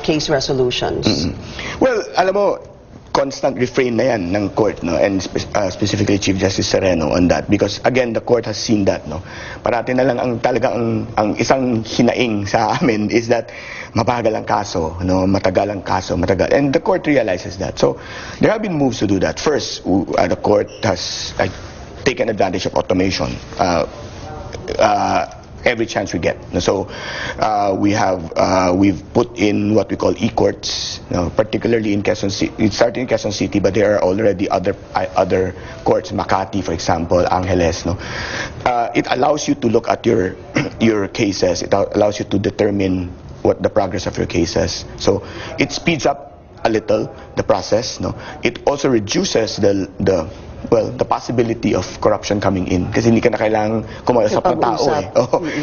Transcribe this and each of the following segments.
case resolutions? Well, alam mo, constant refrain na yan ng court, no, and specifically Chief Justice Sereno on that, because again the court has seen that, no. Parati na lang ang isang hinaing sa amin is that mabagal ang kaso, no, matagal ang kaso, and the court realizes that. So there have been moves to do that. First, the court has taken advantage of automation. Every chance we get. So we've put in what we call e-courts, particularly in Quezon City. It started in Quezon City, but there are already other courts, Makati, for example, Angeles. No, it allows you to look at your cases. It allows you to determine what the progress of your cases. So it speeds up a little the process. No, it also reduces the possibility of corruption coming in. Kasi hindi ka na kailangang kumausap ng tao eh.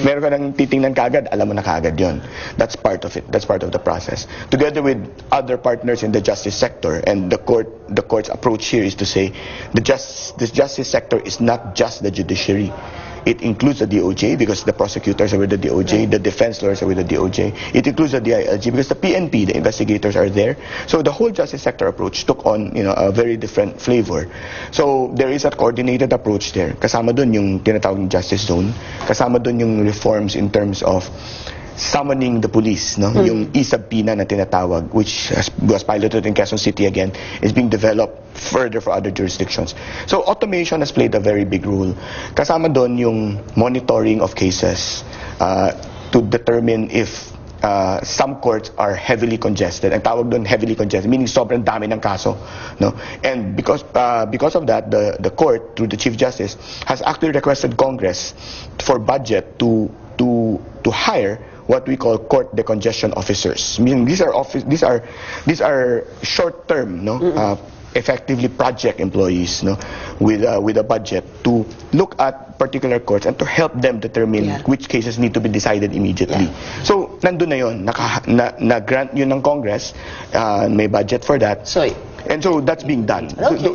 Meron ka nang titingnan kaagad, alam mo na kaagad yun. That's part of it. That's part of the process. Together with other partners in the justice sector, and the court's approach here is to say the justice sector is not just the judiciary. It includes the DOJ because the prosecutors are with the DOJ, the defense lawyers are with the DOJ. It includes the DILG because the PNP, the investigators, are there. So the whole justice sector approach took on, a very different flavor. So there is a coordinated approach there. Kasama dun yung tinatawag ng justice zone. Kasama dun yung reforms in terms of summoning the police, no? Yung e-subpoena na tinatawag, which was piloted in Quezon City again, is being developed further for other jurisdictions. So automation has played a very big role. Kasama doon yung monitoring of cases to determine if some courts are heavily congested. Ang tawag doon heavily congested, meaning sobrang dami ng kaso, no? And because of that, the court, through the Chief Justice, has actually requested Congress for budget to hire what we call court decongestion officers. Meaning these are short term, no, effectively project employees, no, with a budget to look at particular courts and to help them determine which cases need to be decided immediately. So nandun na yun, na grant yun ng Congress, may budget for that. And so that's being done.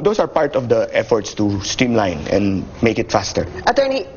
Those are part of the efforts to streamline and make it faster. Attorney